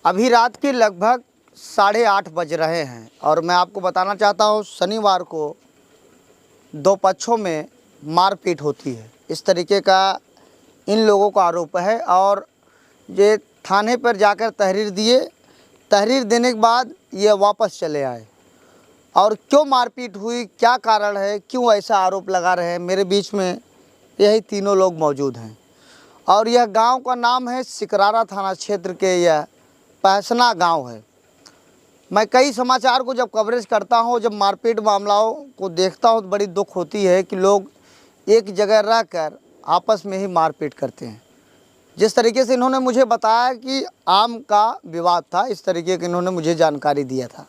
अभी रात के लगभग 8:30 बज रहे हैं और मैं आपको बताना चाहता हूँ शनिवार को दो पक्षों में मारपीट होती है। इस तरीके का इन लोगों का आरोप है और ये थाने पर जाकर तहरीर दिए। तहरीर देने के बाद ये वापस चले आए और क्यों मारपीट हुई, क्या कारण है, क्यों ऐसा आरोप लगा रहे हैं। मेरे बीच में यही तीनों लोग मौजूद हैं और यह गांव का नाम है सिकरारा थाना क्षेत्र के यह पहसना गांव है। मैं कई समाचार को जब कवरेज करता हूं, जब मारपीट मामलों को देखता हूं तो बड़ी दुख होती है कि लोग एक जगह रहकर आपस में ही मारपीट करते हैं। जिस तरीके से इन्होंने मुझे बताया कि आम का विवाद था, इस तरीके की इन्होंने मुझे जानकारी दिया था।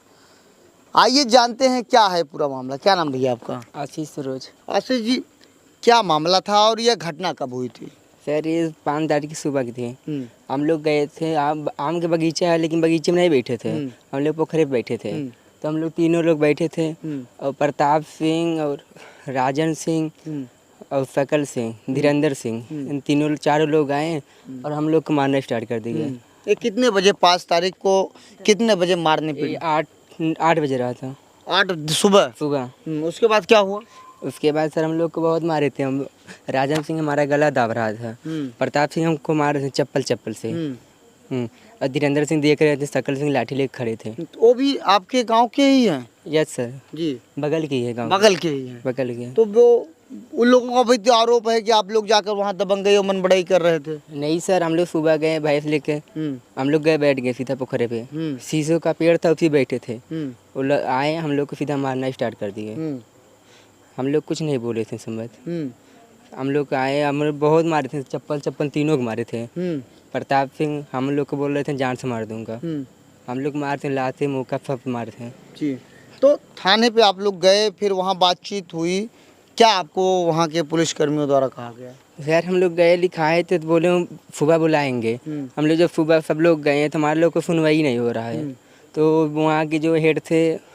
आइए जानते हैं क्या है पूरा मामला। क्या नाम भैया आपका? आशीष सरोज। आशीष जी, क्या मामला था और यह घटना कब हुई थी? सर ये 5 तारीख की सुबह की थी। हम लोग गए थे, आम के बगीचा है लेकिन बगीचे में नहीं बैठे थे, हम लोग पोखरे पे बैठे थे। तो हम लोग तीनों लोग बैठे थे और प्रताप सिंह और राजन सिंह और सकल सिंह, धीरेन्द्र सिंह, इन तीनों चारों लोग आए और हम लोग को मारना स्टार्ट कर दिए। ये कितने बजे 5 तारीख को कितने बजे मारने पे? 8 बजे रहा था। 8 सुबह? उसके बाद क्या हुआ? उसके बाद सर हम लोग को बहुत मारे थे। हम राजन सिंह हमारा गला दाब रहा था, प्रताप सिंह हमको मार रहे थे चप्पल से। और धीरेन्द्र सिंह देख रहे थे, सकल सिंह लाठी लेकर खड़े थे। वो भी आपके गांव के ही हैं? यस सर जी, बगल के ही है गाँव। बगल के ही हैं? बगल के। तो वो उन लोगों का भी तो आरोप है कि आप लोग जाकर वहाँ दबंगई और मनबड़ाई कर रहे थे। नहीं सर, हम लोग सुबह गए भैंस लेके, हम लोग गए बैठ गए सीधा पोखरे पे। शीशो का पेड़ था उसी बैठे थे। वो लोग आए, हम लोग को सीधा मारना स्टार्ट कर दिए। हम लोग कुछ नहीं बोले थे समझ। हम लोग आए, हम लोग बहुत मारे थे, चप्पल तीनों को मारे थे। प्रताप सिंह हम लोग को बोल रहे थे जान से मार दूंगा। हम लोग मारे थे, लाते मुँह सब मारे थे। जी, तो थाने पे आप लोग गए, फिर वहाँ बातचीत हुई, क्या आपको वहाँ के पुलिसकर्मियों द्वारा कहा गया? खैर हम लोग गए, लिखाए थे तो बोले सुबह बुलाएंगे। हम लोग जब सुबह सब लोग गए तो हमारे लोग को सुनवाई नहीं हो रहा है। तो वहाँ के जो हेड थे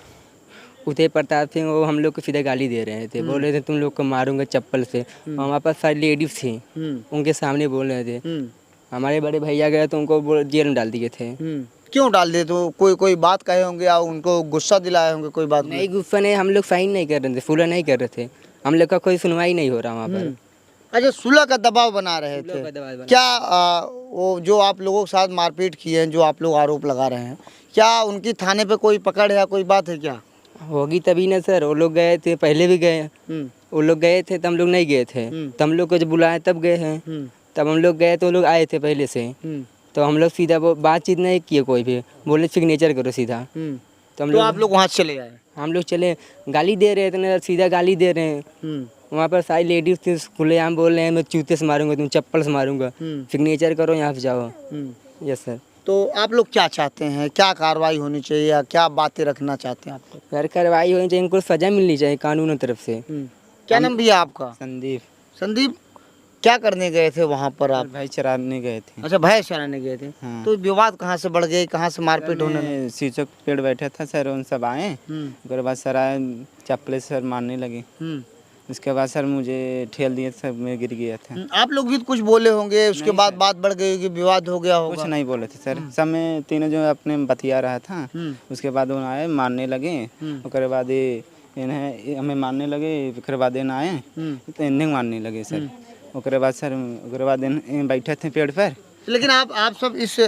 उदय प्रताप सिंह, वो हम लोग को सीधे गाली दे रहे थे, बोल रहे थे तुम लोग को मारूंगा चप्पल से। हमारे पास सारी लेडीज थी, उनके सामने बोल रहे थे। हमारे बड़े भैया गए तो उनको जेल में डाल दिए थे। क्यों डाल दिए? तो कोई बात कहे होंगे या उनको गुस्सा दिलाए होंगे? कोई बात नहीं, गुस्सा नहीं, हम लोग साइन नहीं कर रहे थे, फुला नहीं कर रहे थे, हम लोग का कोई सुनवाई नहीं हो रहा वहाँ पर। अच्छा, सुलह का दबाव बना रहे थे क्या? वो जो आप लोगों के साथ मारपीट किए हैं, जो आप लोग आरोप लगा रहे हैं, क्या उनकी थाने पे कोई पकड़ है या कोई बात है क्या? होगी तभी ना सर। वो लोग गए थे, पहले भी गए। वो लोग गए थे तो हम लोग नहीं गए थे, तो हम लोग को जब बुलाए तब गए हैं। तब हम लोग गए तो लोग आए थे पहले से, तो हम लोग सीधा वो बातचीत नहीं किए, कोई भी बोले सिग्नेचर करो सीधा। तो हम लोग, आप लोग वहाँ चले आए? हम लोग चले, गाली दे रहे थे ना, सीधा गाली दे रहे हैं। वहाँ पर सारी लेडीज थी, खुलेआम बोल रहे हैं मैं जूते से मारूंगा, तुम चप्पल से मारूंगा, सिग्नेचर करो यहाँ से जाओ। Yes sir. तो आप लोग क्या चाहते हैं, क्या कार्रवाई होनी चाहिए या क्या बातें रखना चाहते हैं आप लोग? यार कार्रवाई होनी चाहिए, इनको सजा मिलनी चाहिए कानून की तरफ से। क्या नाम भैया आपका? संदीप। संदीप, क्या करने गए थे वहाँ पर आप? भाई चराने गए थे। अच्छा, भैंस चराने गए थे। हाँ। तो विवाद कहाँ से बढ़ गई, कहाँ से मारपीट होने लगी? शीशो के पेड़ बैठा था सर, उन सब आए, उसके बाद सर आए चप्पल से सर मारने लगे। उसके बाद सर मुझे ठेल दिए, सर मैं गिर गया था। आप लोग भी तो कुछ बोले होंगे, उसके बाद बात बढ़ गई होगी, विवाद हो गया होगा? कुछ नहीं बोले थे सर, सब में तीनों जो अपने बतिया रहा था। उसके बाद उन्हें आए मारने लगे, उसके बाद इन्हें हमें मारने लगे, फिर बाद इन्हें आए तो इन्हें मारने लगे सर। उसके बाद सर, उसके बाद बैठे थे पेड़ पर। लेकिन आप सब इस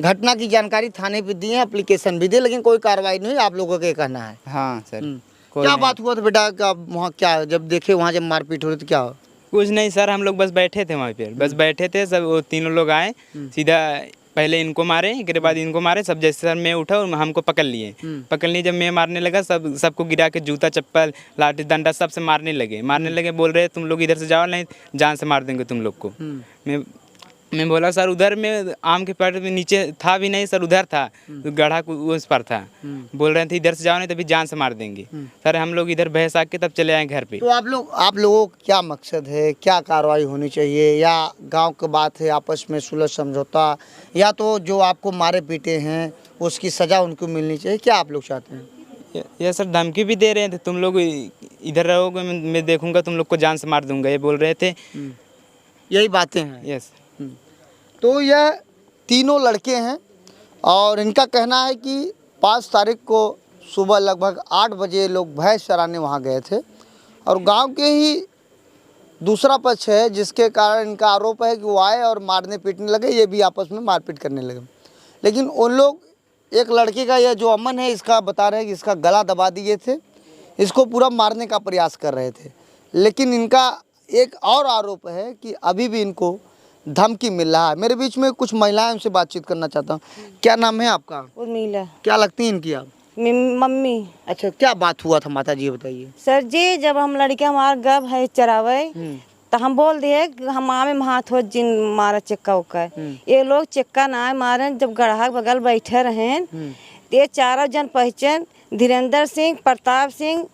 घटना की जानकारी थाने पे दिए, एप्लीकेशन भी दिए, लेकिन कोई कार्रवाई नहीं, आप लोगों का कहना है? हाँ सर। क्या बात हुआ था बेटा का वहाँ? क्या जब देखे वहाँ जब मारपीट हो रही तो क्या? कुछ नहीं सर, हम लोग बस बैठे थे वहाँ पे, बस बैठे थे सब, वो तीनों लोग आए, सीधा पहले इनको मारे, इसके बाद इनको मारे सब। जैसे सर मैं उठा और हमको पकड़ लिए, जब मैं मारने लगा सबको गिरा के जूता चप्पल लाठी डंडा सब से मारने लगे। बोल रहे तुम लोग इधर से जाओ, नहीं जान से मार देंगे तुम लोग को। मैं बोला सर उधर में आम के पेड़ में नीचे था भी नहीं सर, उधर था गढ़ा उस पर था। बोल रहे थे इधर से जाओ नहीं तभी जान से मार देंगे। सर हम लोग इधर भैंस आके तब चले आए घर पे। तो आप लोगों का क्या मकसद है, क्या कार्रवाई होनी चाहिए, या गांव की बात है आपस में सुलह समझौता, या तो जो आपको मारे पीटे हैं उसकी सज़ा उनको मिलनी चाहिए, क्या आप लोग चाहते हैं? ये सर धमकी भी दे रहे थे, तुम लोग इधर रहोगे मैं देखूंगा तुम लोग को जान से मार दूंगा, ये बोल रहे थे। यही बातें हैं? यस। तो यह तीनों लड़के हैं और इनका कहना है कि 5 तारीख को सुबह लगभग 8 बजे लोग भैंस चराने वहाँ गए थे और गांव के ही दूसरा पक्ष है जिसके कारण इनका आरोप है कि वो आए और मारने पीटने लगे, ये भी आपस में मारपीट करने लगे। लेकिन उन लोग एक लड़के का, यह जो अमन है इसका बता रहे हैं कि इसका गला दबा दिए थे, इसको पूरा मारने का प्रयास कर रहे थे। लेकिन इनका एक और आरोप है कि अभी भी इनको धमकी मिल रहा है। मेरे बीच में कुछ महिलाएं, उनसे बातचीत करना चाहता हूँ। क्या नाम है आपका? उर्मिला। क्या लगती है इनकी आप? मम्मी। अच्छा, क्या बात हुआ था माता जी, बताइए। सर जी, जब हम लड़के हमार गब है चरावे तो हम बोल दिए कि हम आमे हाथ हो जिन मारा चक्का उक्का। ये लोग चक्का ना मारे, जब गढ़ा बगल बैठे रहे ये चारों जन पहचान धीरेन्द्र सिंह, प्रताप सिंह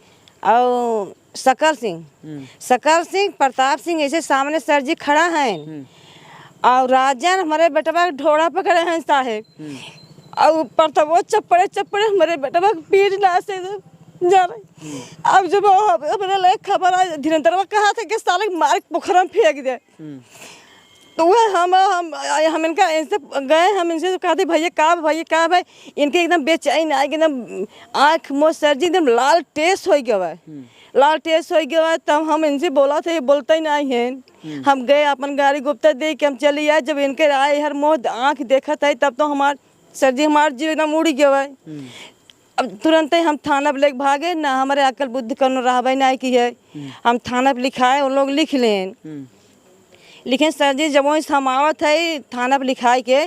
और सकल सिंह प्रताप सिंह ऐसे सामने सर जी खड़ा है और राजन हमारे बेटवा ढोड़ा पकड़े हैं साहेब और प्रतापो चप्पड़े हमारे बेटवा पीठ ना से जा रहे। अब जब अपने लिए खबर आई धीरेन्द्र कहा था कि साले मार पोखरा में फेंक दे, तो वह हम इनका इनसे गए, हम इनसे कहते भैया का भाई इनके एकदम बेचैन आए, एकदम आँख मुँह सर जी एकदम लाल टेस्ट हो गया। तब हम इनसे बोला था, ये बोलते ही नहीं है। हम गए अपन गाड़ी गुप्ता दे के हम चली आए। जब इनके आए हर मुँह आँख देखा था तब तो हमार सर जी हमार जीव एकदम उड़ गया। अब तुरंत ही हम थाना पर लेके भागे ना, हमारे अकल बुद्धि करने रहा नहीं की है। हम थाना पर लिखाए, उन लोग लिख लें लेकिन सर जी जब वही समावत है थाना पर लिखाई के,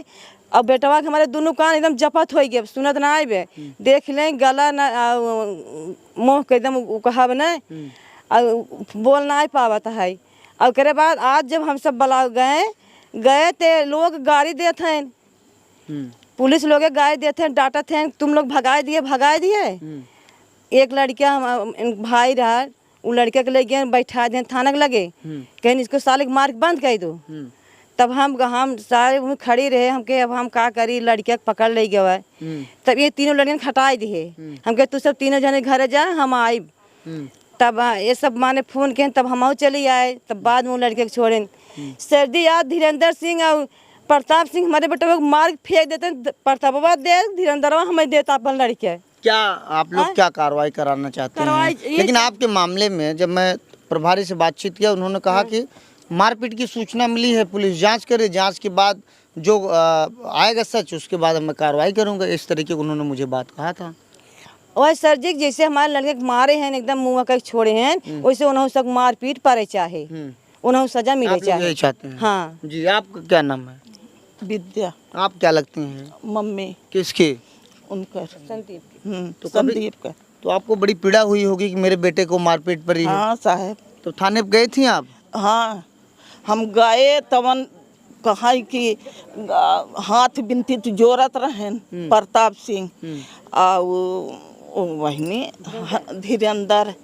अब बेटवा के हमारे दोनों कान एकदम जपत हो गए, सुनत ना आए, देख लें गला ना मुँह के एकदम कहब नहीं और बोल ना पावत है। और करे बाद आज जब हम सब बला गए थे लोग गाड़ी देते हैं, पुलिस लोग गाड़ी देते हैं, डांटत हैं, तुम लोग भगा दिए। एक लड़का भाई रहा, वो लड़के के ले गए बैठा दिए थाना के लगे, कहीं इसको साले मार के बंद कर दो। तब हम सारे खड़ी रहे, हम के अब हम का करी, लड़के पकड़ ले गए। तब ये तीनों लड़कियां हटाई दिए, हम कहे तू सब तीनों जने घर जा, हम आई। तब ये सब माने फोन किए, तब हम चली आए। तब बाद में वो लड़के छोड़े सर्दी याद धीरेन्द्र सिंह और प्रताप सिंह हमारे बेटे को मार फेंक देते, प्रताप दे धीरेन्द्र हमें देता अपन लड़के। क्या आप लोग क्या कार्रवाई कराना चाहते हैं? लेकिन आपके मामले में जब मैं प्रभारी से बातचीत किया, उन्होंने कहा कि मारपीट की सूचना मिली है, पुलिस जांच करे, जांच के बाद जो आएगा सच उसके बाद मैं कार्रवाई करूंगा। इस तरीके उन्होंने मुझे बात कहा था। वही सर जी जैसे हमारे लड़के मारे हैं एकदम मुँह का छोड़े हैं, वैसे उन्होंने सब मारपीट पड़े चाहे, उन्होंने सजा मिले चाहे। चाहते हैं? हाँ जी। आपका क्या नाम है? विद्या। आप क्या लगती हैं? मम्मी। किसकी? उनका संदीप। तो संदीप का। तो आपको बड़ी पीड़ा हुई होगी कि मेरे बेटे को मारपीट पड़ी है। हाँ साहब। तो थाने पे गई थी आप? हाँ हम गए तवन कहा कि हाथ बिनती तो जोरत रहें प्रताप सिंह और वही धीरेन्द्र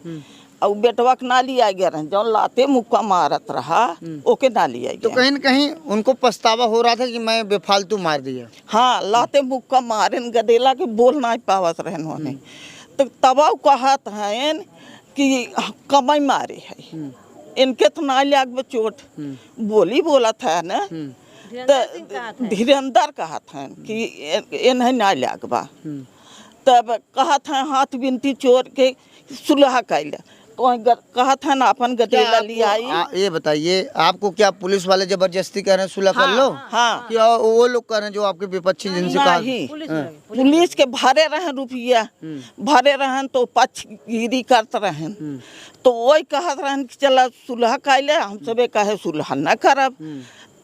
और बेटवा के ना लिया गया रहे, जो लाते मुक्का मारत रहा ओके ना लिया गया। तो कहीं न कहीं उनको पछतावा हो रहा था कि मैं बेफालतू मार दिया। हाँ लाते मुक्का मारे गदेला के बोल ना पावत रहे उन्होंने। तो तब कहत हैं कि कमाई मारे है इनके तो ना लाग चोट बोला था ना, तो धीरेन्द्र कहत हैं कि इन्हें ना लागबा। तब कहत हैं हाथ बिनती चोर के सुलह कैल, तो कहा था ना अपन गदेला लिया। ये बताइए आपको क्या पुलिस वाले जबरदस्ती कह रहे हैं सुलह कर लो? हाँ। कि वो लोग कह रहे हैं जो आपके विपक्षी जिनसे कहा? पुलिस के भरे रहे रुपया भरे रहे तो पक्षगिरी करते रहे, तो वही कहत रहे कि चला सुलह कैले, हम सबे कहे सुलह न करब।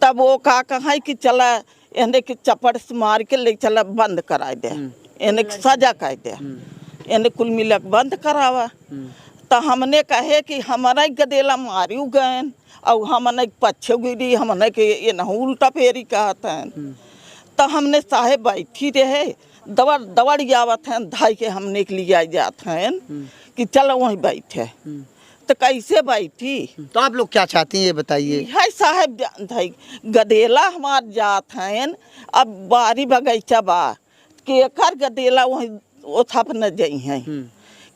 तब वो कहा कि चला इन्हें के चपड़ से मार के ले चला बंद करा दे, इन्हें सजा कर दे, इन्हें कुल मिलक बंद करावा। तो हमने कहे कि हमारा गदेला मारी गए और हमने पच्छे गिरी, हमने के ये न उल्टा फेरी कहते हैं। तो हमने साहेब बैठी रहे दवड़ जावत हैं धाई के हमने के लिए जाते हैं कि चलो वहीं बैठे। तो कैसे बैठी? तो आप लोग क्या चाहती हैं ये बताइए? है साहेब धाई गदेला हमार जात हैं, अब बारी बगीचा बा कि एकर गदेला वहीं वो थप न जाई हैं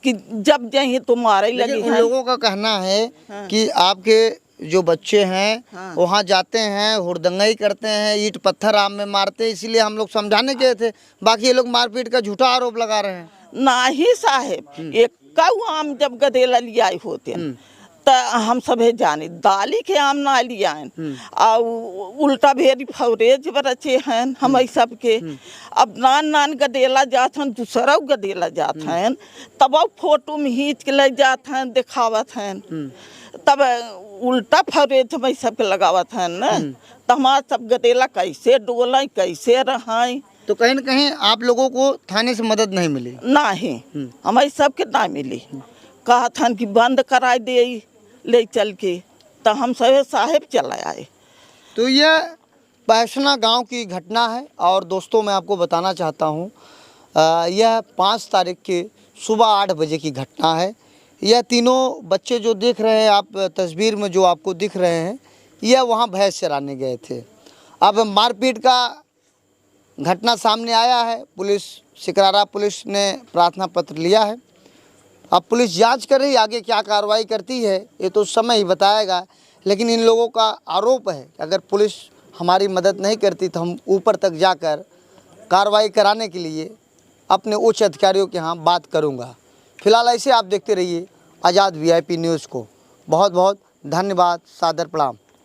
कि जब जाइए तो मारे लगे। उन लोगों का कहना है कि आपके जो बच्चे हैं हाँ। वहाँ जाते हैं, हुड़दंगाई करते हैं, ईंट पत्थर आम में मारते हैं, इसीलिए हम लोग समझाने गए थे। बाकी ये लोग मारपीट का झूठा आरोप लगा रहे हैं। नाही साहेब, एक कऊ आम जब गदेला लियाए होते त हम सभे जाने दाली के आम ना लियान और उल्टा भेरी फौरेज बरचे हैं हम सब के। अब नान नान गदेला जात हैं, दूसरा गदेला जात हैं, तब फोटो में खींच के ले जात हैं, दिखावत हैं, तब उल्टा फौरेज हम सब के लगावत हैं न। तो हमारा सब गदेला कैसे डोलें कैसे रहें। तो कहीं न कहीं आप लोगों को थाने से मदद नहीं मिली? नहीं, हमारे सबके ना मिली। कहा था कि बंद करा दे ले चल के, तो हम सब साहेब चला आए। तो यह पैसना गांव की घटना है। और दोस्तों मैं आपको बताना चाहता हूं, यह 5 तारीख के सुबह 8 बजे की घटना है। यह तीनों बच्चे जो देख रहे हैं आप तस्वीर में, जो आपको दिख रहे हैं, यह वहां भैंस चराने गए थे। अब मारपीट का घटना सामने आया है। पुलिस, सिकरारा पुलिस ने प्रार्थना पत्र लिया है। अब पुलिस जांच कर रही है, आगे क्या कार्रवाई करती है ये तो समय ही बताएगा। लेकिन इन लोगों का आरोप है कि अगर पुलिस हमारी मदद नहीं करती तो हम ऊपर तक जाकर कार्रवाई कराने के लिए अपने उच्च अधिकारियों के यहाँ बात करूँगा। फिलहाल ऐसे आप देखते रहिए आज़ाद VIP न्यूज़ को। बहुत बहुत धन्यवाद, सादर प्रणाम।